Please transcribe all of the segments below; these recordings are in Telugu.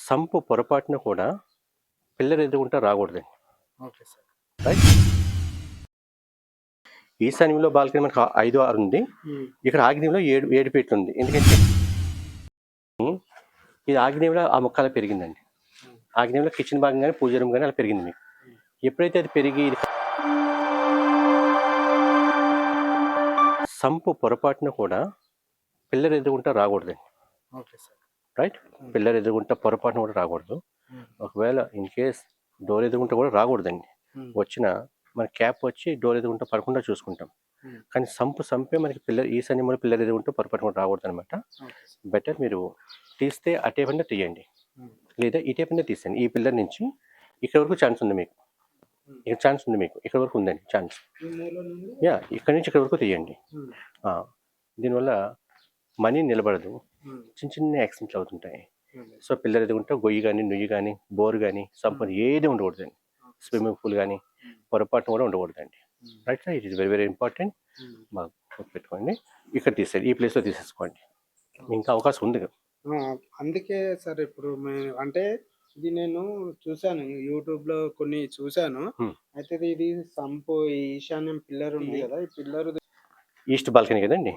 సంపు పొరపాటున కూడా పిల్లలు ఎదుగుంటా రాకూడదండి. Okay sir. రైట్. ఈశాన్యంలో బాల్కనీ మనకు 5, 6 ఉంది. ఇక్కడ ఆగ్నేయంలో 7 ఫీట్లు ఉంది. ఎందుకంటే ఇది ఆగ్నేయంలో ఆ మొక్కలా పెరిగిందండి. ఆగ్నేయంలో కిచెన్ భాగం కానీ పూజ రూమ్ కానీ అలా పెరిగింది మీకు. ఎప్పుడైతే అది పెరిగి సంపు పొరపాటున కూడా పిల్లలు ఎదుగుంటా రాకూడదండి. Okay sir. రైట్. పిల్లలు ఎదుగుంటా పొరపాటున కూడా రాకూడదు. ఒకవేళ ఇన్ కేస్ డోర్ ఎదుగుంటా కూడా రాకూడదండి. వచ్చిన మన క్యాప్ వచ్చి డోర్ ఎదుగుంటా పడకుండా చూసుకుంటాం. కానీ సంపే మనకి ఈశాన్యంలో పిల్లలు ఎదుగుంటూ పొరపాటు కూడా రాకూడదు అనమాట. బెటర్ మీరు తీస్తే అటేపండా తీయండి, లేదా ఇటేపండా తీసేయండి. ఈ పిల్లర్ నుంచి ఇక్కడ వరకు ఛాన్స్ ఉంది మీకు. ఇక్కడ ఛాన్స్ ఉంది మీకు, ఇక్కడ వరకు ఉందండి ఛాన్స్. ఇక్కడ నుంచి ఇక్కడ వరకు తీయండి. దీనివల్ల మనీ నిలబడదు, చిన్న చిన్న యాక్సిడెంట్లు అవుతుంటాయి. సో పిల్లలు ఎదుగుంటే గొయ్యి కానీ, నుయ్యి కానీ, బోర్ కానీ, సంపద ఏది ఉండకూడదండి. స్విమ్మింగ్ పూల్ కానీ పొరపాటు కూడా ఉండకూడదండి. Right sir. It is very very important. మాకు పెట్టుకోండి. ఇక్కడ తీసేయండి, ఈ ప్లేస్లో తీసేసుకోండి. ఇంకా అవకాశం ఉంది కదా. అందుకే సార్ ఇప్పుడు అంటే ఇది నేను చూసాను యూట్యూబ్ లో కొన్ని చూసాను. అయితే ఇది సంపు ఈశాన్యం పిల్లర్ ఉంది కదా, ఈ పిల్లర్ ఈస్ట్ బాల్కనీ కదండి.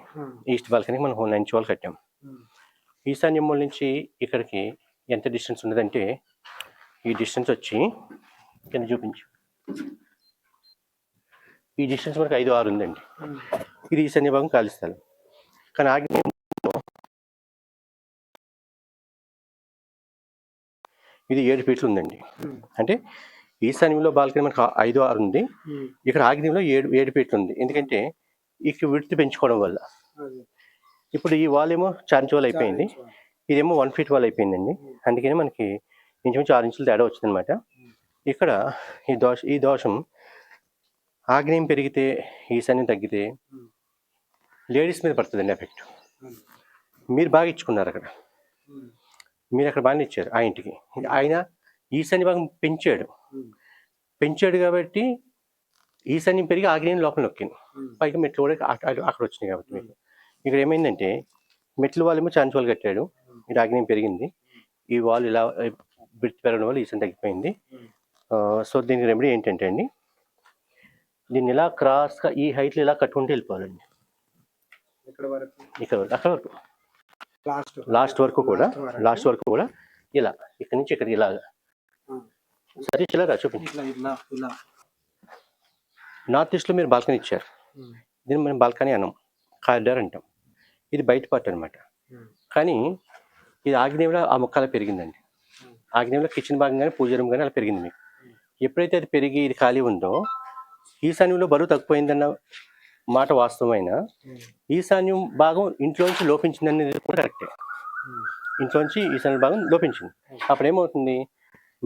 ఈస్ట్ బాల్కనీకి మనం 9 ఇంచ్ వాల్ కట్టాం. ఈశాన్యం మూల నుంచి ఇక్కడికి ఎంత డిస్టెన్స్ ఉన్నదంటే, ఈ డిస్టెన్స్ వచ్చి కింద చూపించు, ఈ డిస్టెన్స్ మనకు 5, 6 ఉందండి. ఇది ఈశాన్య భాగం ఖాళీ స్థలం. కానీ ఆగ్నేయం ఇది 7 ఫీట్లు ఉందండి. అంటే ఈశాన్యంలో బాల్కనీ మనకు 5, 6 ఉంది. ఇక్కడ ఆగ్నేయంలో 7 ఫీట్లు ఉంది. ఎందుకంటే ఇక్కడ విడ్త్ పెంచుకోవడం వల్ల. ఇప్పుడు ఈ వాల్ ఏమో చార్జ్ వాల్ అయిపోయింది, ఇదేమో 1 ఫీట్ వాల్ అయిపోయిందండి. అందుకని మనకి ఇంచుమించు 6 ఇంచులు తేడా వచ్చిందనమాట. ఇక్కడ ఈ దోషం ఆగ్నేయం పెరిగితే, ఈశాన్యం తగ్గితే లేడీస్ మీద పడుతుందండి ఎఫెక్ట్. మీరు బాగా ఇచ్చుకున్నారు అక్కడ, మీరు అక్కడ బాగానే ఇచ్చారు ఆ ఇంటికి. ఆయన ఈశాన్య భాగం పెంచాడు కాబట్టి ఈశాన్యం పెరిగి ఆగ్నేయం లోపల నొక్కింది. పైగా మెట్లు కూడా అక్కడ వచ్చినాయి కాబట్టి మీకు ఇక్కడ ఏమైందంటే, మెట్లు వాళ్ళేమో ఛాన్స్ వాళ్ళు కట్టాడు, ఇది ఆగ్నేయం పెరిగింది. ఈ వాల్ ఇలా బిడ్త్ పెరగడం వల్ల ఈశాన్యం తగ్గిపోయింది. సో దీనికి రెమెడీ ఏంటంటే అండి, దీన్ని ఇలా క్రాస్గా ఈ హైట్లో ఇలా కట్టుకుంటూ వెళ్ళిపోవాలండి. ఇక్కడ వరకు, అక్కడ వరకు, లాస్ట్ వరకు కూడా ఇలా ఇక్కడ నుంచి ఇక్కడికి ఇలాగా. సరే ఇలా చూపించి. నార్త్ ఈస్ట్లో మీరు బాల్కనీ ఇచ్చారు, దీన్ని మనం బాల్కనీ అన్నాం, కారిడార్ అంటాం. ఇది బయట పార్ట్ అనమాట. కానీ ఇది ఆగ్నేయంలో ఆ మొక్కలా పెరిగిందండి. ఆగ్నేయంలో కిచెన్ భాగం కానీ పూజ రూమ్ కానీ అలా పెరిగింది మీకు. ఎప్పుడైతే అది పెరిగి ఇది ఖాళీ ఉందో, ఈశాన్యంలో బరువు తగ్గిపోయిందన్న మాట వాస్తవమైన, ఈశాన్యం భాగం ఇంట్లోంచి లోపించిందనేది కూడా కరెక్టే. ఇంట్లోంచి ఈశాన్య భాగం లోపించింది. అప్పుడు ఏమవుతుంది,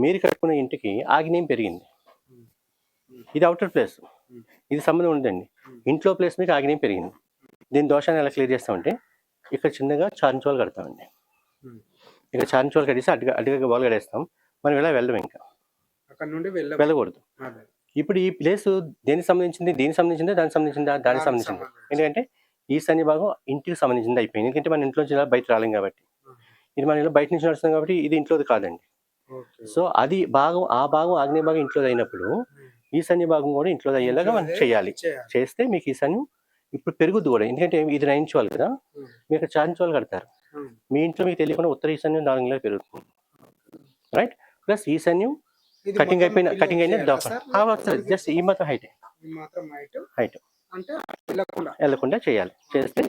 మీరు కట్టుకునే ఇంటికి ఆగ్నేయం పెరిగింది. ఇది అవుటర్ ప్లేస్, ఇది సంబంధం ఉందండి. ఇంట్లో ప్లేస్ మీకు ఆగ్నేయం పెరిగింది. దీని దోషాన్ని ఎలా క్లియర్ చేస్తామంటే, ఇక్కడ చిన్నగా చార్ంచోలు కడతామండి. ఇక్కడ చార్ంచోలు కట్టేసి అడ్డుగా బాల్ కడేస్తాం. మనం ఇలా వెళ్ళడం, ఇంకా అక్కడ నుండి వెళ్ళకూడదు. ఇప్పుడు ఈ ప్లేస్ దేనికి సంబంధించింది, దానికి సంబంధించింది. ఎందుకంటే ఈశాన్య భాగం ఇంటికి సంబంధించింది అయిపోయింది. ఎందుకంటే మన ఇంట్లోంచి ఇలా బయట రాలేం కాబట్టి. ఇది మన ఇలా బయట నుంచి నడుస్తాం కాబట్టి ఇది ఇంట్లోది కాదండి. సో అది ఆ భాగం ఆగ్నేయ భాగం ఇంట్లోది అయినప్పుడు ఈశాన్య భాగం కూడా ఇంట్లోది అయ్యేలాగా మనం చేయాలి. చేస్తే మీకు ఈశాన్యం ఇప్పుడు పెరుగుద్ది కూడా. ఎందుకంటే ఇది 9 ఇంచ్ వాళ్ళు కదా, మీకు చార్జ్ వాళ్ళు కడతారు. మీ ఇంట్లో మీకు తెలియకుండా ఉత్తర ఈశాన్యం 4 ఇంచులు పెరుగుతుంది. రైట్. ప్లస్ ఈశాన్యం కటింగ్ అయిన జస్ట్ ఈ మాత్రం హైట్ వెళ్ళకుండా చేయాలి. చేస్తే